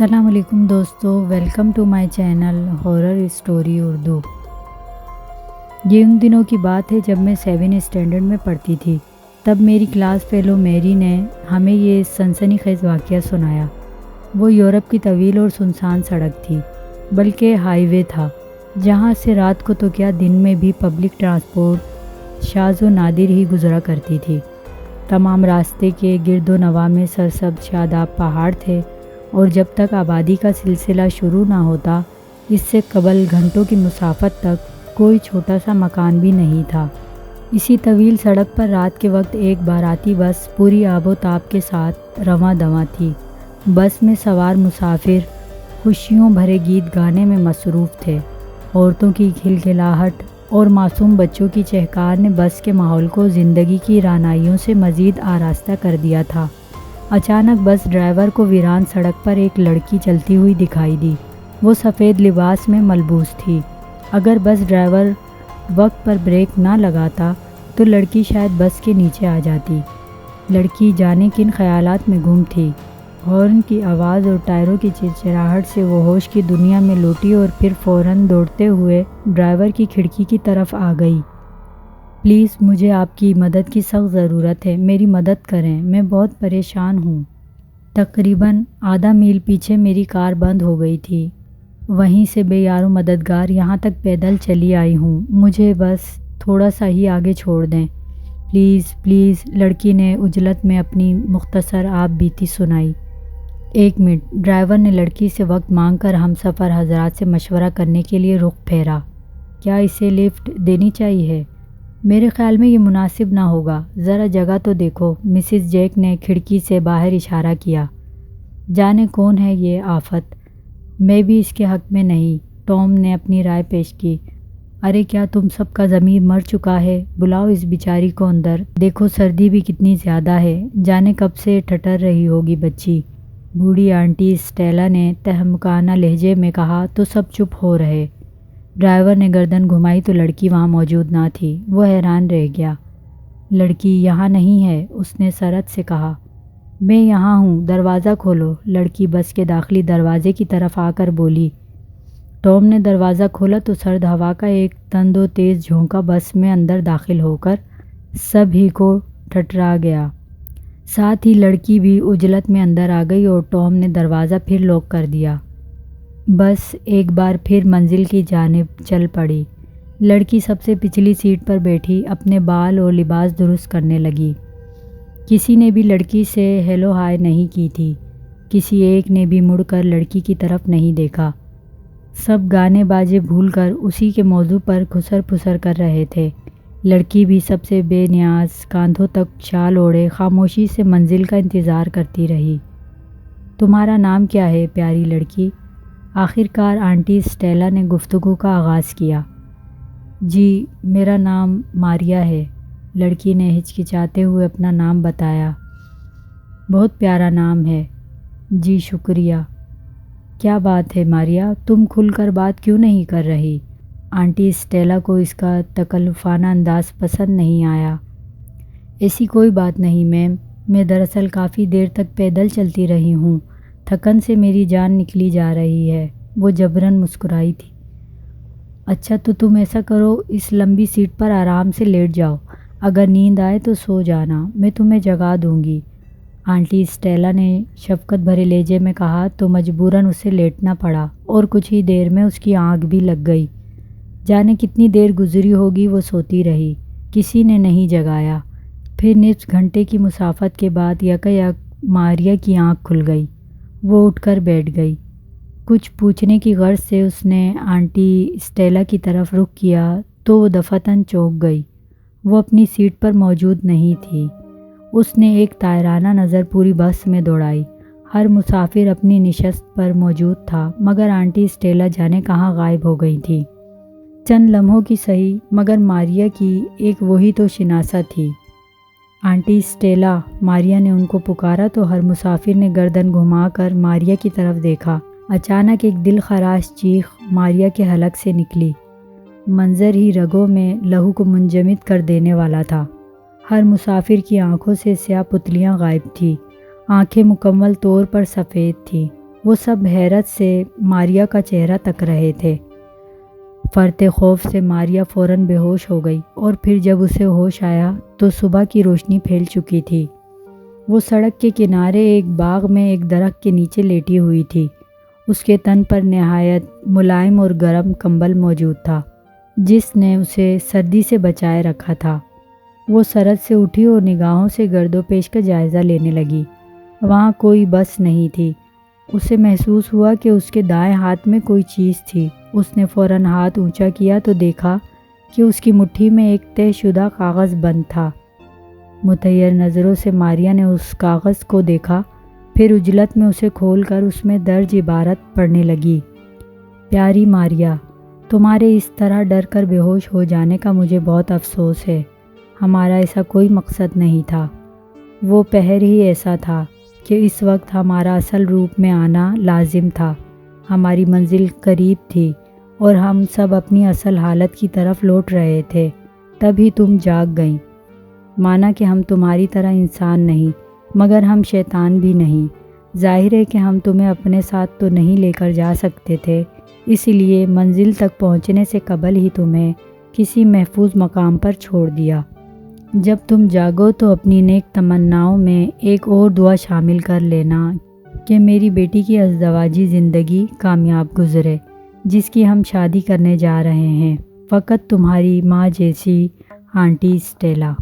السلام علیکم دوستو، welcome to my channel horror story Urdu. یہ ان دنوں کی بات ہے جب میں 7 اسٹینڈرڈ میں پڑھتی تھی۔ تب میری کلاس فیلو میری نے ہمیں یہ سنسنی خیز واقعہ سنایا۔ وہ یورپ کی طویل اور سنسان سڑک تھی، بلکہ ہائی وے تھا، جہاں سے رات کو تو کیا دن میں بھی پبلک ٹرانسپورٹ شاذ و نادر ہی گزرا کرتی تھی۔ تمام راستے کے گرد و نواح میں سرسبز شاداب پہاڑ تھے، اور جب تک آبادی کا سلسلہ شروع نہ ہوتا، اس سے قبل گھنٹوں کی مسافت تک کوئی چھوٹا سا مکان بھی نہیں تھا۔ اسی طویل سڑک پر رات کے وقت ایک باراتی بس پوری آب و تاب کے ساتھ رواں دواں تھی۔ بس میں سوار مسافر خوشیوں بھرے گیت گانے میں مصروف تھے۔ عورتوں کی کھلکھلاہٹ اور معصوم بچوں کی چہکار نے بس کے ماحول کو زندگی کی رعنائیوں سے مزید آراستہ کر دیا تھا۔ اچانک بس ڈرائیور کو ویران سڑک پر ایک لڑکی چلتی ہوئی دکھائی دی۔ وہ سفید لباس میں ملبوس تھی۔ اگر بس ڈرائیور وقت پر بریک نہ لگاتا تو لڑکی شاید بس کے نیچے آ جاتی۔ لڑکی جانے کن خیالات میں گم تھی۔ ہارن کی آواز اور ٹائروں کی چرچراہٹ سے وہ ہوش کی دنیا میں لوٹی اور پھر فوراً دوڑتے ہوئے ڈرائیور کی کھڑکی کی طرف آ گئی۔ پلیز، مجھے آپ کی مدد کی سخت ضرورت ہے، میری مدد کریں، میں بہت پریشان ہوں۔ تقریباً آدھا میل پیچھے میری کار بند ہو گئی تھی۔ وہیں سے بے یار و مددگار یہاں تک پیدل چلی آئی ہوں۔ مجھے بس تھوڑا سا ہی آگے چھوڑ دیں، پلیز پلیز، لڑکی نے عجلت میں اپنی مختصر آپ بیتی سنائی۔ ایک منٹ، ڈرائیور نے لڑکی سے وقت مانگ کر ہم سفر حضرات سے مشورہ کرنے کے لیے رخ پھیرا۔ کیا اسے لفٹ دینی چاہیے؟ میرے خیال میں یہ مناسب نہ ہوگا، ذرا جگہ تو دیکھو۔ مسز جیک نے کھڑکی سے باہر اشارہ کیا۔ جانے کون ہے یہ آفت، میں بھی اس کے حق میں نہیں، ٹام نے اپنی رائے پیش کی۔ ارے کیا تم سب کا ضمیر مر چکا ہے؟ بلاؤ اس بیچاری کو اندر، دیکھو سردی بھی کتنی زیادہ ہے، جانے کب سے ٹھٹر رہی ہوگی بچی۔ بوڑھی آنٹی اسٹیلا نے تہمکانہ لہجے میں کہا تو سب چپ ہو رہے۔ ڈرائیور نے گردن گھمائی تو لڑکی وہاں موجود نہ تھی۔ وہ حیران رہ گیا۔ لڑکی یہاں نہیں ہے، اس نے سرعت سے کہا۔ میں یہاں ہوں، دروازہ کھولو، لڑکی بس کے داخلی دروازے کی طرف آ کر بولی۔ ٹام نے دروازہ کھولا تو سرد ہوا کا ایک تند و تیز جھونکا بس میں اندر داخل ہو کر سب ہی کو ٹھٹرا گیا۔ ساتھ ہی لڑکی بھی عجلت میں اندر آ گئی اور ٹام نے دروازہ پھر لاک کر دیا۔ بس ایک بار پھر منزل کی جانب چل پڑی۔ لڑکی سب سے پچھلی سیٹ پر بیٹھی اپنے بال اور لباس درست کرنے لگی۔ کسی نے بھی لڑکی سے ہیلو ہائے نہیں کی تھی، کسی ایک نے بھی مڑ کر لڑکی کی طرف نہیں دیکھا۔ سب گانے باجے بھول کر اسی کے موضوع پر کھسر پھسر کر رہے تھے۔ لڑکی بھی سب سے بے نیاز کاندھوں تک شال اوڑھے خاموشی سے منزل کا انتظار کرتی رہی۔ تمہارا نام کیا ہے پیاری لڑکی؟ آخر کار آنٹی اسٹیلا نے گفتگو کا آغاز کیا۔ جی، میرا نام ماریا ہے، لڑکی نے ہچکچاتے ہوئے اپنا نام بتایا۔ بہت پیارا نام ہے۔ جی شکریہ۔ کیا بات ہے ماریا، تم کھل کر بات کیوں نہیں کر رہی؟ آنٹی اسٹیلا کو اس کا تکلفانہ انداز پسند نہیں آیا۔ ایسی کوئی بات نہیں میم، میں دراصل کافی دیر تک پیدل چلتی رہی ہوں، تھکن سے میری جان نکلی جا رہی ہے، وہ جبراً مسکرائی تھی۔ اچھا تو تم ایسا کرو، اس لمبی سیٹ پر آرام سے لیٹ جاؤ، اگر نیند آئے تو سو جانا، میں تمہیں جگا دوں گی، آنٹی اسٹیلا نے شفقت بھرے لہجے میں کہا تو مجبوراً اسے لیٹنا پڑا اور کچھ ہی دیر میں اس کی آنکھ بھی لگ گئی۔ جانے کتنی دیر گزری ہوگی وہ سوتی رہی، کسی نے نہیں جگایا۔ پھر نصف گھنٹے کی مسافت کے بعد یکایک ماریا کی آنکھ کھل گئی۔ وہ اٹھ کر بیٹھ گئی۔ کچھ پوچھنے کی غرض سے اس نے آنٹی اسٹیلا کی طرف رخ کیا تو وہ دفعتاً چونک گئی۔ وہ اپنی سیٹ پر موجود نہیں تھی۔ اس نے ایک طائرانہ نظر پوری بس میں دوڑائی۔ ہر مسافر اپنی نشست پر موجود تھا، مگر آنٹی اسٹیلا جانے کہاں غائب ہو گئی تھی۔ چند لمحوں کی صحیح، مگر ماریا کی ایک وہی تو شناسہ تھی۔ آنٹی اسٹیلا، ماریا نے ان کو پکارا تو ہر مسافر نے گردن گھما کر ماریا کی طرف دیکھا۔ اچانک ایک دل خراش چیخ ماریا کے حلق سے نکلی۔ منظر ہی رگوں میں لہو کو منجمد کر دینے والا تھا۔ ہر مسافر کی آنکھوں سے سیاہ پتلیاں غائب تھیں، آنکھیں مکمل طور پر سفید تھیں۔ وہ سب حیرت سے ماریا کا چہرہ تک رہے تھے۔ فرتے خوف سے ماریا فوراً بے ہوش ہو گئی، اور پھر جب اسے ہوش آیا تو صبح کی روشنی پھیل چکی تھی۔ وہ سڑک کے کنارے ایک باغ میں ایک درخت کے نیچے لیٹی ہوئی تھی۔ اس کے تن پر نہایت ملائم اور گرم کمبل موجود تھا، جس نے اسے سردی سے بچائے رکھا تھا۔ وہ سرد سے اٹھی اور نگاہوں سے گرد و پیش کا جائزہ لینے لگی۔ وہاں کوئی بس نہیں تھی۔ اسے محسوس ہوا کہ اس کے دائیں ہاتھ میں کوئی چیز تھی۔ اس نے فوراً ہاتھ اونچا کیا تو دیکھا کہ اس کی مٹھی میں ایک طے شدہ کاغذ بند تھا۔ متحیر نظروں سے ماریا نے اس کاغذ کو دیکھا، پھر عجلت میں اسے کھول کر اس میں درج عبارت پڑھنے لگی۔ پیاری ماریا، تمہارے اس طرح ڈر کر بے ہوش ہو جانے کا مجھے بہت افسوس ہے۔ ہمارا ایسا کوئی مقصد نہیں تھا۔ وہ پہر ہی ایسا تھا کہ اس وقت ہمارا اصل روپ میں آنا لازم تھا۔ ہماری منزل قریب تھی اور ہم سب اپنی اصل حالت کی طرف لوٹ رہے تھے، تبھی تم جاگ گئیں۔ مانا کہ ہم تمہاری طرح انسان نہیں، مگر ہم شیطان بھی نہیں۔ ظاہر ہے کہ ہم تمہیں اپنے ساتھ تو نہیں لے کر جا سکتے تھے، اس لیے منزل تک پہنچنے سے قبل ہی تمہیں کسی محفوظ مقام پر چھوڑ دیا۔ جب تم جاگو تو اپنی نیک تمناؤں میں ایک اور دعا شامل کر لینا کہ میری بیٹی کی ازدواجی زندگی کامیاب گزرے، جس کی ہم شادی کرنے جا رہے ہیں۔ فقط تمہاری ماں جیسی، آنٹی اسٹیلا۔